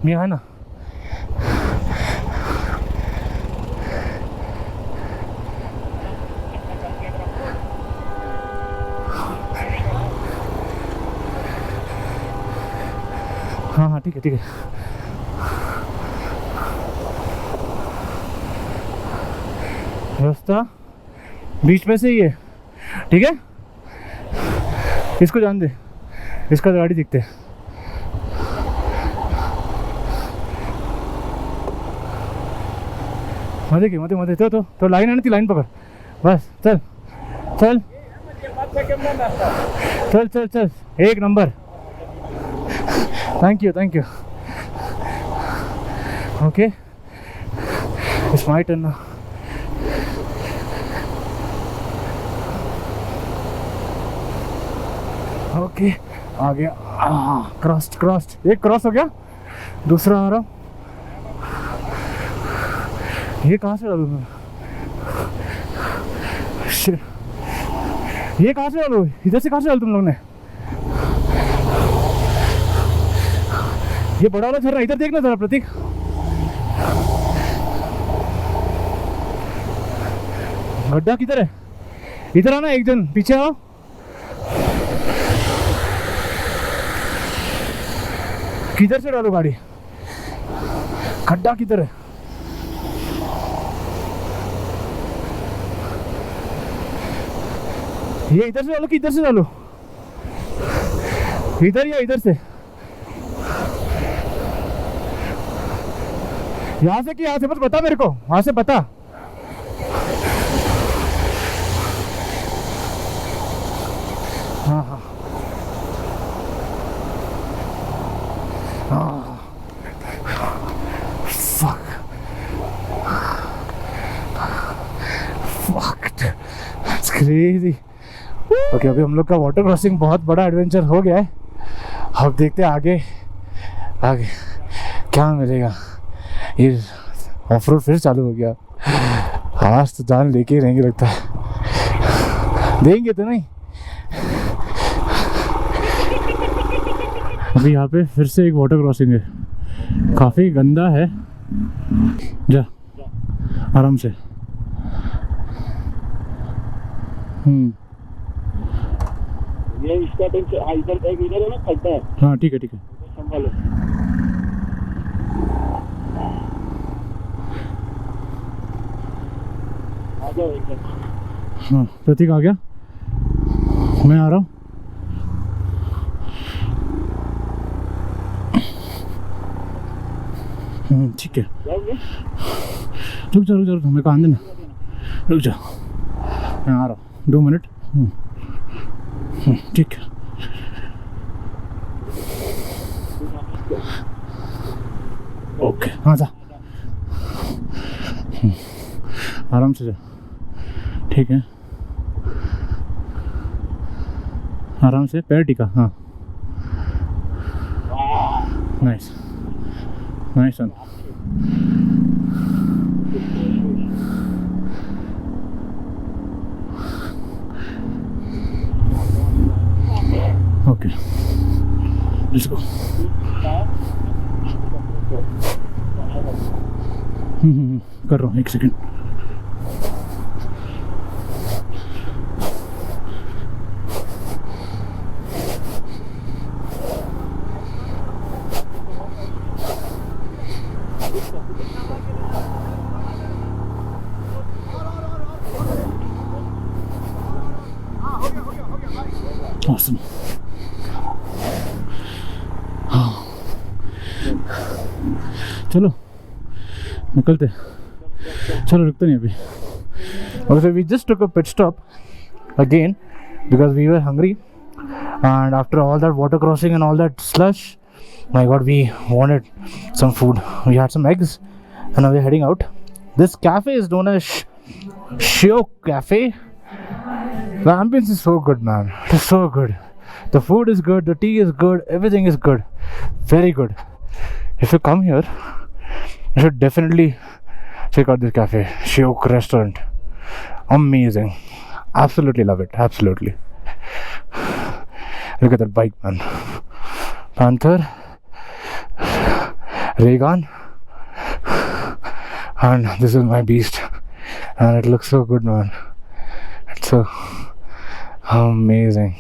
यहाँ है ना। हाँ हाँ ठीक है ठीक है। रास्ता बीच में से ही है, ठीक है। इसको जान दे, इसका गाड़ी दिखते है। मजे की मजे मजे। तो लाइन है ना, लाइन पकड़ बस। चल चल चल चल चल, एक number. Thank you thank you. Okay it's my turn ना। ओके आ गया। क्रॉस्ड एक क्रॉस हो गया, दूसरा आ रहा। ये कहाँ से डालूँ मैं? ये कहाँ से डालूँ? इधर से कहाँ से डाल तुम लोग ने? ये बड़ा वाला झरना इधर देखना जरा प्रतीक। गड्ढा किधर है? इधर आना, एक जन पीछे आओ। किधर से डालो गाड़ी? गड्ढा किधर है? ये इधर से डालो कि इधर से डालो? इधर या इधर से? यहाँ से कि यहाँ से? बस बता मेरे को, वहां से बता। हाँ हाँ हाँ। Fucked. That's crazy. ओके अभी हम लोग का वाटर क्रॉसिंग बहुत बड़ा एडवेंचर हो गया है। अब देखते हैं आगे आगे क्या मिलेगा। ये ऑफ रोड फिर चालू हो गया। आज तो जान लेके ही रहेंगे लगता है। देंगे तो नहीं। अभी यहाँ पे फिर से एक वाटर क्रॉसिंग है, काफ़ी गंदा है। जा आराम से। ये इसका इधर है ना खड्डा है। हाँ ठीक है ठीक है। संभालो। आ जाओ एकदम। हाँ प्रतीक आ गया, मैं आ रहा हूँ। ठीक है रुक जा मेरे को आने देना। रुक जा मैं आ रहा हूँ 2 मिनट। ठीक है ओके। हाँ जा आराम से जा, ठीक है आराम से पैर टिका। हाँ nice nice one. Okay let's go. कर रहा हूँ 1 सेकेंड। Awesome. चलो निकलते। चलो रुकते नहीं अभी। Okay, we just took a pit stop again because we were hungry, and after all that water crossing and all that slush, my god, we wanted some food. We had some eggs and now we're heading out. This cafe is known as Shyok Cafe. The ambience is so good, man. It is so good. The food is good, the tea is good, everything is good. Very good. If you come here, you should definitely check out this cafe, Shyok restaurant. Amazing. Absolutely love it. Absolutely. Look at that bike, man. Panther. ray gun, and this is my beast, and it looks so good, man. It's so amazing.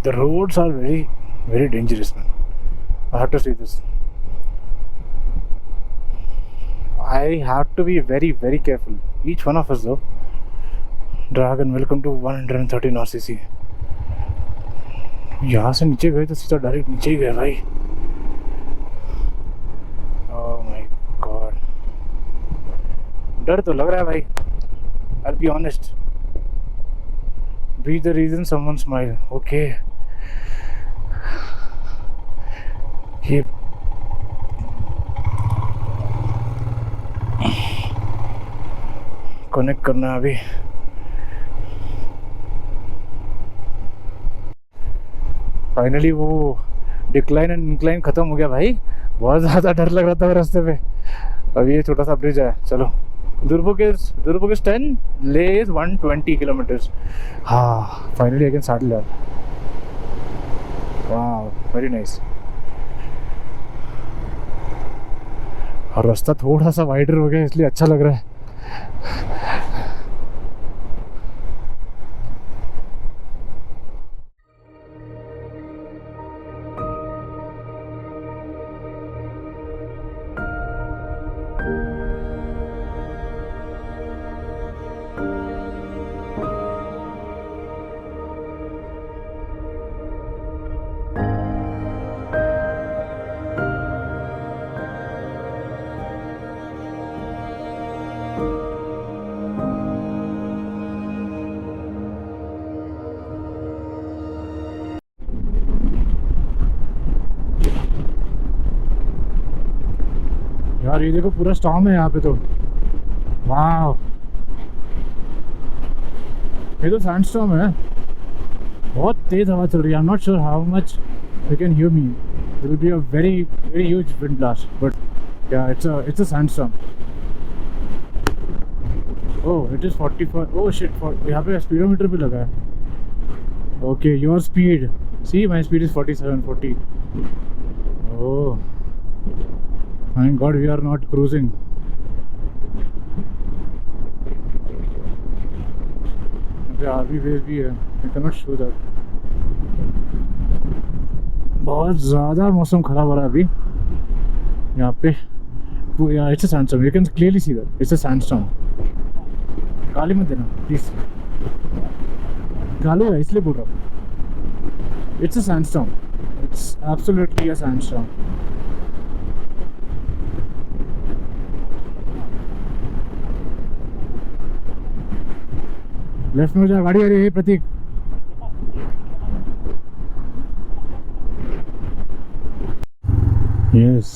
The roads are very, very dangerous, man. I have to say this. I have to be very, very careful. Each one of us, though. Dragon, welcome to 113 RCC. यहाँ से नीचे गए तो सीधा direct नीचे ही गए भाई. Oh my God. डर तो लग रहा है भाई. I'll be honest. Be the reason someone smile. Okay. Keep. Connect करना अभी. फाइनली वो डिक्लाइन एंड इंक्लाइन खत्म हो गया भाई. बहुत ज़्यादा डर लग रहा था रास्ते पे. अभी ये छोटा सा ब्रिज है. चलो. दुर्बुक इज 10, ले इज 120 किलोमीटर्स. हाँ, finally I can start that. वाह, वेरी नाइस. और रास्ता थोड़ा सा वाइडर हो गया इसलिए अच्छा लग रहा है. यार ये देखो पूरा स्टॉर्म है यहाँ पे तो. वाह, ये तो सैंडस्टॉर्म है. बहुत तेज हवा चल रही है. I am not sure how much you can hear me. There will be a very very huge wind blast, but yeah it's a sandstorm. Oh, it is 45. Oh shit, यहाँ पे स्पीडोमीटर भी लगा है. Okay, your speed. See my speed is 47, 40. Oh, thank God we are not cruising. Army base भी है. I cannot show that. बहुत ज़्यादा मौसम खराब हो रहा है अभी यहाँ पे. It's a sandstorm. You can clearly see that. It's a sandstorm. गाली मत देना प्लीज. गालू है इसलिए बोल रहा हूँ. It's a sandstorm. It's absolutely a sandstorm. Left में जा, गाड़ी आ रही है प्रतीक. Yes.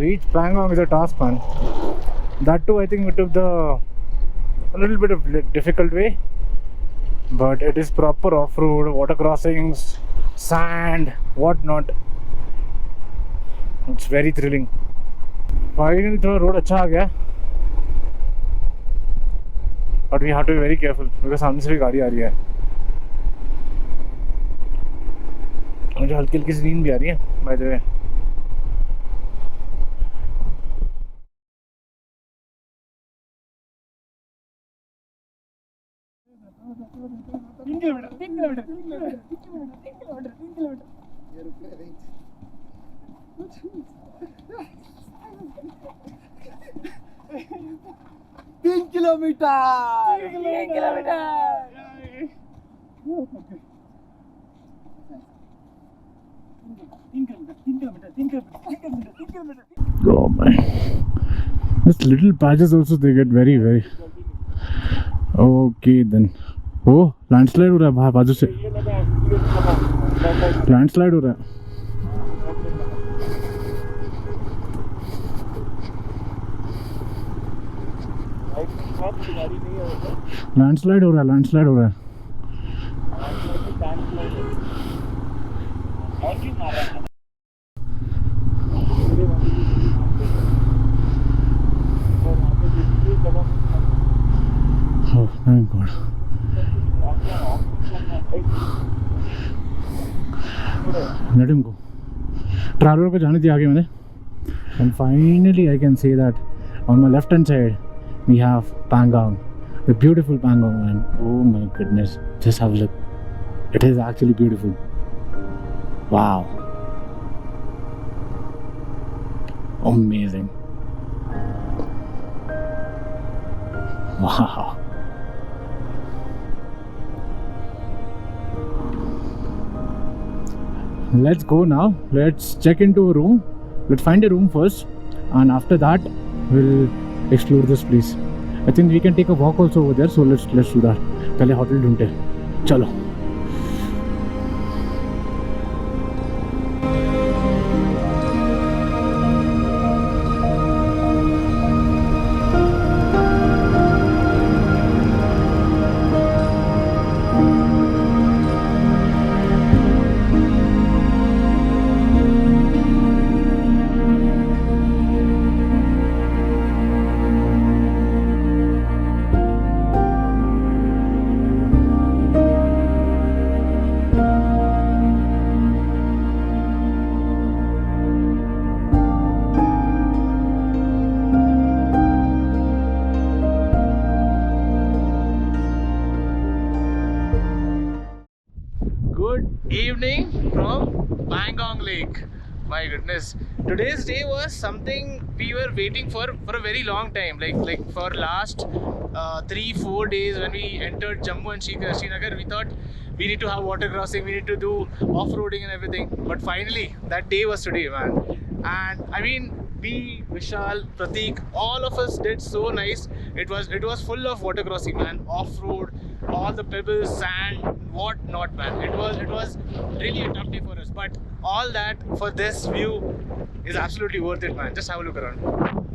reach Pangong is a task, man. That too, I think we took a little bit of difficult way, but it is proper off-road, water crossings, sand, whatnot. It's very thrilling. Finally, the road अच्छा आ गया, but we have to be very careful because सामने से भी गाड़ी आ रही है. मुझे हल्की हल्की सी नींद भी आ रही है, by the way. kilometer. 3 kilometer. Oh my. This little patches also they get very very. Okay then. Oh, landslide हो रहा है बाहर बाजू से. Landslide हो रहा है. लैंडस्लाइड हो रहा है, लैंडस्लाइड हो रहा है. Oh my God. Let him go. Traveller को जाने दिया आगे मैंने. And finally I can say that on my left hand side we have Pangong, the beautiful Pangong, man. Oh my goodness, just have a look. It is actually beautiful. Wow, amazing. Wow. Let's go now. Let's check into a room. Let's find a room first, and after that we'll explore this place. I think we can take a walk also over there, so let's do that. पहले hotel ढूंढते हैं. चलो. Evening from Pangong Lake. My goodness, today's day was something we were waiting for a very long time. Like for last 3-4 days when we entered Jammu and Srinagar, we thought we need to have water crossing, we need to do off-roading and everything. But finally, that day was today, man. And I mean, we, Vishal, Pratik, all of us did so nice. It was full of water crossing, man. Off-road, all the pebbles, sand, what not, man. It was really a tough day for us, but all that for this view is absolutely worth it, man. Just have a look around.